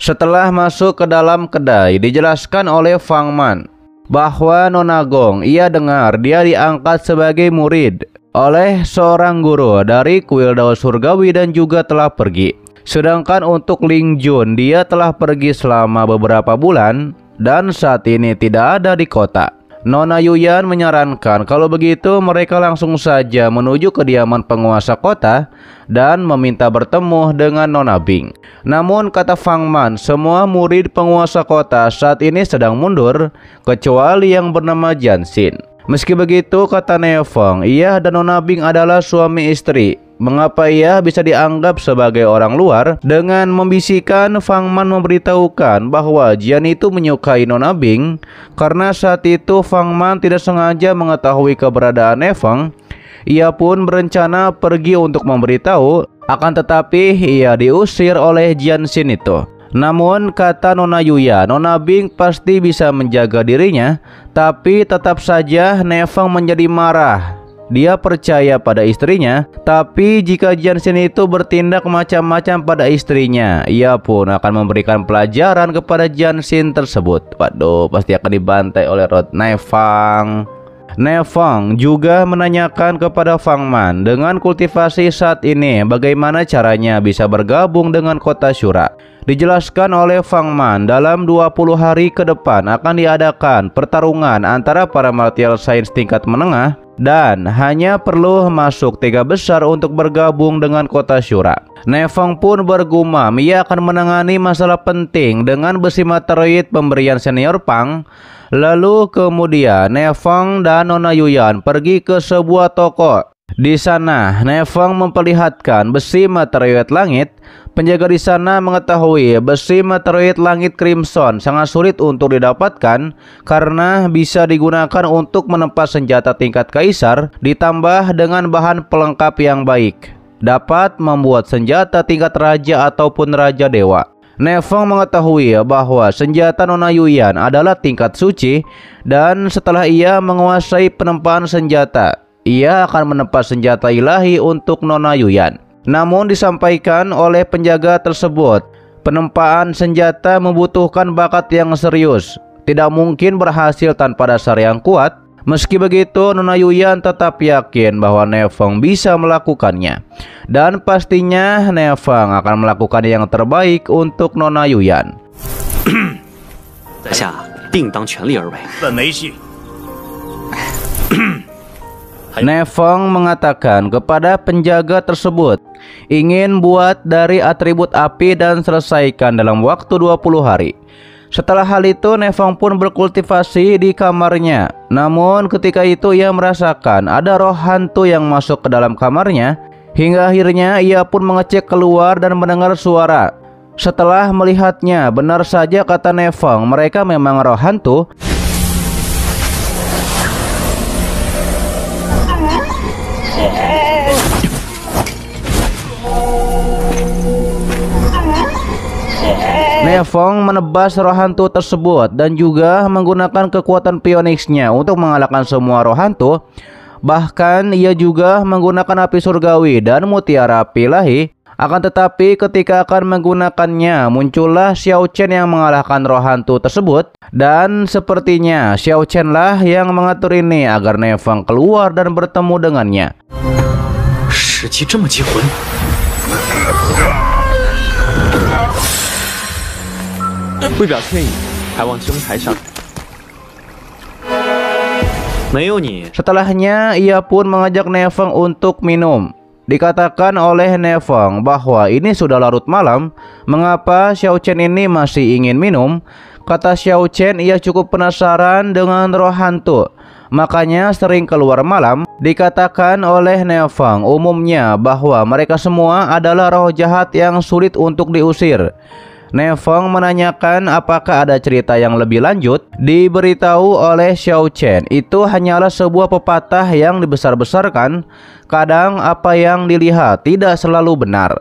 Setelah masuk ke dalam kedai, dijelaskan oleh Fang Man bahwa Nona Gong, ia dengar dia diangkat sebagai murid oleh seorang guru dari kuil Dao Surgawi dan juga telah pergi. Sedangkan untuk Ling Jun, dia telah pergi selama beberapa bulan dan saat ini tidak ada di kota. Nona Yuyan menyarankan kalau begitu mereka langsung saja menuju kediaman penguasa kota dan meminta bertemu dengan Nona Bing. Namun kata Fang Man, semua murid penguasa kota saat ini sedang mundur kecuali yang bernama Jansin. Meski begitu, kata Nefeng, ia dan Nona Bing adalah suami istri. Mengapa ia bisa dianggap sebagai orang luar? Dengan membisikkan, Fang Man memberitahukan bahwa Jian itu menyukai Nona Bing. Karena saat itu Fang Man tidak sengaja mengetahui keberadaan Nefeng, ia pun berencana pergi untuk memberitahu. Akan tetapi ia diusir oleh Jianxin itu. Namun kata Nona Yuya, Nona Bing pasti bisa menjaga dirinya. Tapi tetap saja Nefeng menjadi marah. Dia percaya pada istrinya, tapi jika Jansin itu bertindak macam-macam pada istrinya, ia pun akan memberikan pelajaran kepada Jansin tersebut. Waduh, pasti akan dibantai oleh Nefeng. Nefeng juga menanyakan kepada Fang Man, dengan kultivasi saat ini bagaimana caranya bisa bergabung dengan kota Shura. Dijelaskan oleh Fang Man, dalam 20 hari ke depan akan diadakan pertarungan antara para martial science tingkat menengah dan hanya perlu masuk 3 besar untuk bergabung dengan kota Shura. Nefeng pun bergumam ia akan menangani masalah penting dengan besi materoid pemberian senior Pang. Lalu kemudian Nefeng dan Nona Yuyan pergi ke sebuah toko. Di sana Nefeng memperlihatkan besi materoid langit. Penjaga di sana mengetahui besi materoid langit Crimson sangat sulit untuk didapatkan karena bisa digunakan untuk menempa senjata tingkat kaisar, ditambah dengan bahan pelengkap yang baik dapat membuat senjata tingkat raja ataupun raja dewa. Nefeng mengetahui bahwa senjata Nona Yuyan adalah tingkat suci dan setelah ia menguasai penempaan senjata, ia akan menempa senjata ilahi untuk Nona Yuyan. Namun disampaikan oleh penjaga tersebut, penempaan senjata membutuhkan bakat yang serius, tidak mungkin berhasil tanpa dasar yang kuat. Meski begitu, Nona Yuyan tetap yakin bahwa Nefeng bisa melakukannya. Dan pastinya Nefeng akan melakukan yang terbaik untuk Nona Yuyan. Nefeng mengatakan kepada penjaga tersebut ingin buat dari atribut api dan selesaikan dalam waktu 20 hari. Setelah hal itu Nefeng pun berkultivasi di kamarnya. Namun ketika itu ia merasakan ada roh hantu yang masuk ke dalam kamarnya. Hingga akhirnya ia pun mengecek keluar dan mendengar suara. Setelah melihatnya, benar saja kata Nefeng, mereka memang roh hantu. Nefeng menebas roh hantu tersebut dan juga menggunakan kekuatan Phoenix-nya untuk mengalahkan semua roh hantu. Bahkan ia juga menggunakan api surgawi dan mutiara api ilahi. Akan tetapi ketika akan menggunakannya, muncullah Xiao Chen yang mengalahkan roh hantu tersebut. Dan sepertinya Xiao Chen lah yang mengatur ini agar Nefeng keluar dan bertemu dengannya. Setelahnya ia pun mengajak Nefeng untuk minum. Dikatakan oleh Nefeng bahwa ini sudah larut malam. Mengapa Xiao Chen ini masih ingin minum? Kata Xiao Chen, ia cukup penasaran dengan roh hantu, makanya sering keluar malam. Dikatakan oleh Nefeng umumnya bahwa mereka semua adalah roh jahat yang sulit untuk diusir. Nefeng menanyakan apakah ada cerita yang lebih lanjut. Diberitahu oleh Xiao Chen itu hanyalah sebuah pepatah yang dibesar-besarkan. Kadang apa yang dilihat tidak selalu benar.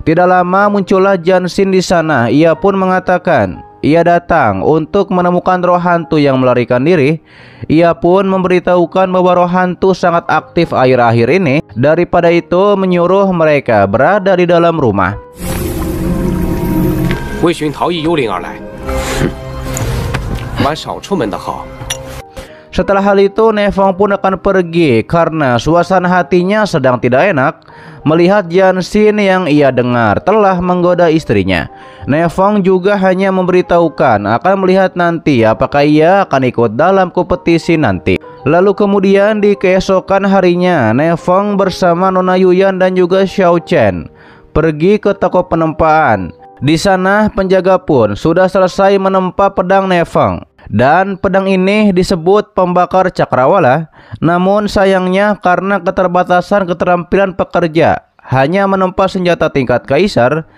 Tidak lama muncullah Jansin di sana. Ia pun mengatakan ia datang untuk menemukan roh hantu yang melarikan diri. Ia pun memberitahukan bahwa roh hantu sangat aktif akhir-akhir ini. Daripada itu menyuruh mereka berada di dalam rumah. 为寻陶艺幽灵而来。还少出门的好。 Setelah hal itu, Nevong pun akan pergi karena suasana hatinya sedang tidak enak melihat Jansin yang ia dengar telah menggoda istrinya. Nevong juga hanya memberitahukan akan melihat nanti apakah ia akan ikut dalam kompetisi nanti. Lalu kemudian di keesokan harinya, Nevong bersama Nona Yuyan dan juga Xiao Chen pergi ke toko penempaan. Di sana penjaga pun sudah selesai menempa pedang Nevong. Dan pedang ini disebut pembakar cakrawala. Namun sayangnya karena keterbatasan keterampilan pekerja hanya menempa senjata tingkat kaisar,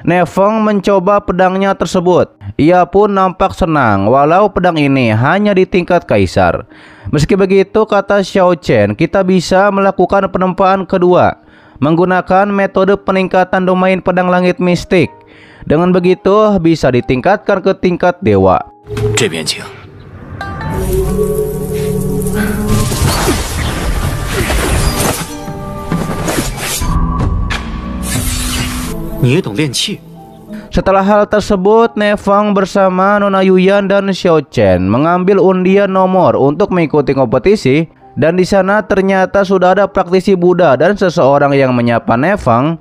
Nevong mencoba pedangnya tersebut. Ia pun nampak senang walau pedang ini hanya di tingkat kaisar. Meski begitu, kata Xiao Chen, kita bisa melakukan penempaan kedua menggunakan metode peningkatan domain pedang langit mistik. Dengan begitu bisa ditingkatkan ke tingkat dewa. 这边请。你也懂练气？ Setelah hal tersebut, Nevong bersama Nona Yuyan dan Xiao Chen mengambil undian nomor untuk mengikuti kompetisi. Dan di sana ternyata sudah ada praktisi Buddha dan seseorang yang menyapa Nevong.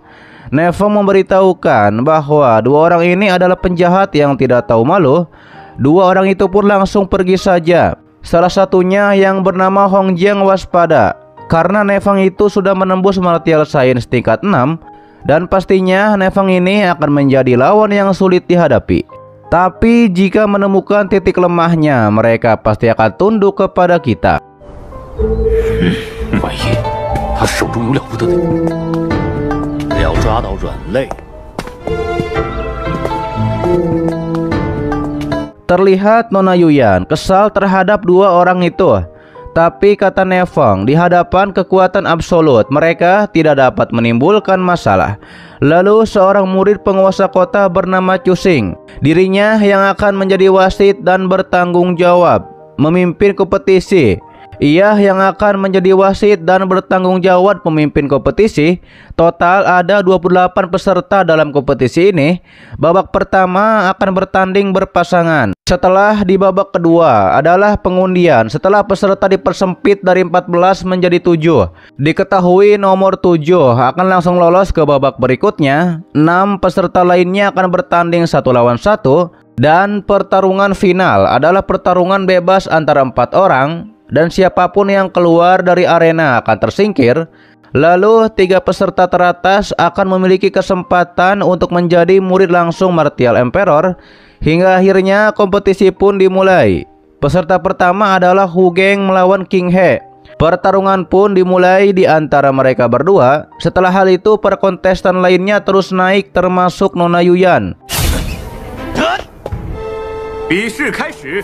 Nevong memberitahukan bahwa dua orang ini adalah penjahat yang tidak tahu malu. Dua orang itu pun langsung pergi saja. Salah satunya yang bernama Hong Jiang waspada karena Nevong itu sudah menembus martial science tingkat 6 dan pastinya Nevong ini akan menjadi lawan yang sulit dihadapi. Tapi jika menemukan titik lemahnya, mereka pasti akan tunduk kepada kita. 万一他手中有了不得的，只要抓到软肋。 Terlihat Nona Yuyan kesal terhadap dua orang itu. Tapi kata Nevong, di hadapan kekuatan absolut mereka tidak dapat menimbulkan masalah. Lalu seorang murid penguasa kota bernama Cusing, dirinya yang akan menjadi wasit dan bertanggung jawab memimpin kompetisi. Ia yang akan menjadi wasit dan bertanggung jawab memimpin kompetisi. Total ada 28 peserta dalam kompetisi ini. Babak pertama akan bertanding berpasangan. Setelah di babak kedua adalah pengundian. Setelah peserta dipersempit dari 14 menjadi 7, diketahui nomor 7 akan langsung lolos ke babak berikutnya. 6 peserta lainnya akan bertanding 1 lawan 1. Dan pertarungan final adalah pertarungan bebas antara 4 orang. Dan siapapun yang keluar dari arena akan tersingkir. Lalu 3 peserta teratas akan memiliki kesempatan untuk menjadi murid langsung Martial Emperor. Hingga akhirnya kompetisi pun dimulai. Peserta pertama adalah Hu Geng melawan King He. Pertarungan pun dimulai di antara mereka berdua. Setelah hal itu para kontestan lainnya terus naik termasuk Nona Yuyan. 比试开始。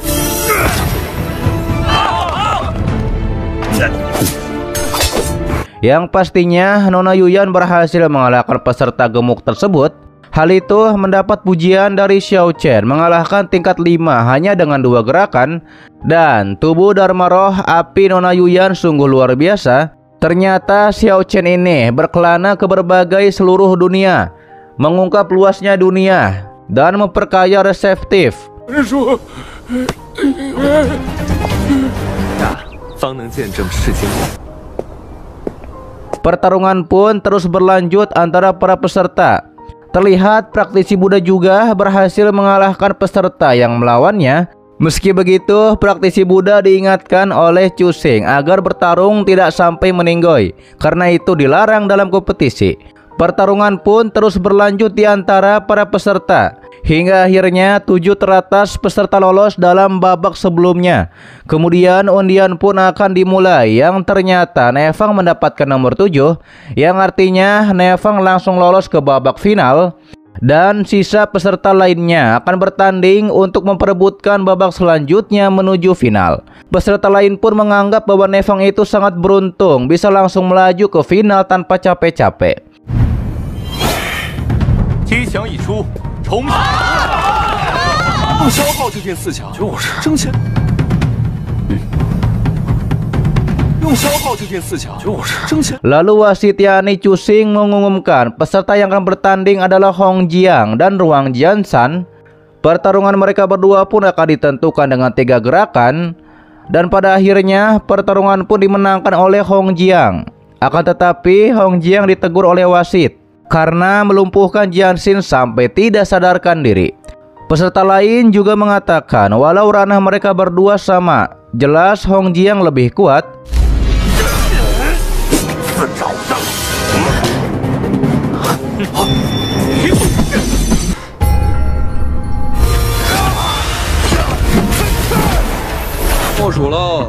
Yang pastinya Nona Yuyan berhasil mengalahkan peserta gemuk tersebut. Hal itu mendapat pujian dari Xiao Chen mengalahkan tingkat 5 hanya dengan 2 gerakan. Dan tubuh Dharma Roh api Nona Yuyan sungguh luar biasa. Ternyata Xiao Chen ini berkelana ke berbagai seluruh dunia, mengungkap luasnya dunia dan memperkaya reseptif. Pertarungan pun terus berlanjut antara para peserta. Terlihat praktisi Buddha juga berhasil mengalahkan peserta yang melawannya. Meski begitu, praktisi Buddha diingatkan oleh Cusing agar bertarung tidak sampai meninggoy, karena itu dilarang dalam kompetisi. Pertarungan pun terus berlanjut di antara para peserta. Hingga akhirnya 7 teratas peserta lolos dalam babak sebelumnya. Kemudian undian pun akan dimulai, yang ternyata Nevong mendapatkan nomor 7, yang artinya Nevong langsung lolos ke babak final. Dan sisa peserta lainnya akan bertanding untuk memperebutkan babak selanjutnya menuju final. Peserta lain pun menganggap bahwa Nevong itu sangat beruntung bisa langsung melaju ke final tanpa capek-capek. 机响已出，重新不消耗这片4强，就是争先。用消耗这件4强，争起来。 Lalu wasit Yani Cusing mengumumkan peserta yang akan bertanding adalah Hong Jiang dan Ruang Jiansan. Pertarungan mereka berdua pun akan ditentukan dengan 3 gerakan. Dan pada akhirnya pertarungan pun dimenangkan oleh Hong Jiang. Akan tetapi Hong Jiang ditegur oleh wasit karena melumpuhkan Jianxin sampai tidak sadarkan diri. Peserta lain juga mengatakan walau ranah mereka berdua sama, jelas Hong Jiang lebih kuat. 报数喽！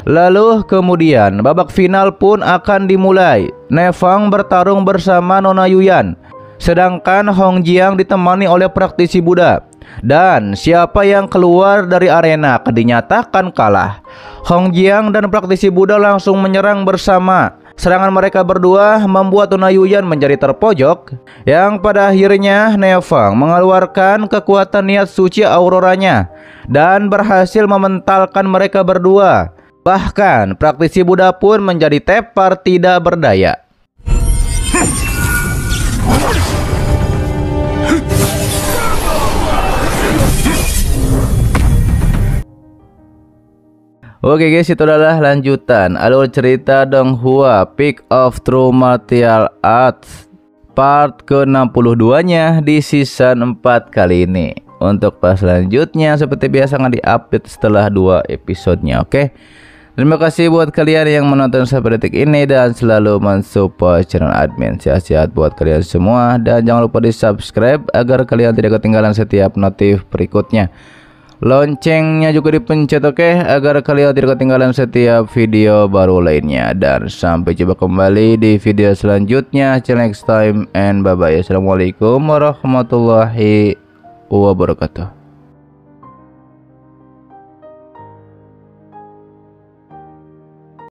Lalu kemudian babak final pun akan dimulai. Nefang bertarung bersama Nona Yuyan, sedangkan Hong Jiang ditemani oleh praktisi Buddha. Dan siapa yang keluar dari arena akan dinyatakan kalah. Hong Jiang dan praktisi Buddha langsung menyerang bersama. Serangan mereka berdua membuat Nona Yuyan menjadi terpojok, yang pada akhirnya Nefang mengeluarkan kekuatan niat suci auroranya dan berhasil mementalkan mereka berdua. Bahkan praktisi Buddha pun menjadi tepar tidak berdaya. Oke guys, itu adalah lanjutan alur cerita Donghua Peak of True Martial Arts part ke-62 nya di season 4 kali ini. Untuk pas selanjutnya seperti biasa akan di-update setelah 2 episodenya. Oke. Terima kasih buat kalian yang menonton sampai detik ini dan selalu mensupport channel admin. Sehat-sehat buat kalian semua dan jangan lupa di-subscribe agar kalian tidak ketinggalan setiap notif berikutnya. Loncengnya juga dipencet, oke, agar kalian tidak ketinggalan setiap video baru lainnya. Dan sampai jumpa kembali di video selanjutnya. Till next time and bye bye. Assalamualaikum warahmatullahi wabarakatuh.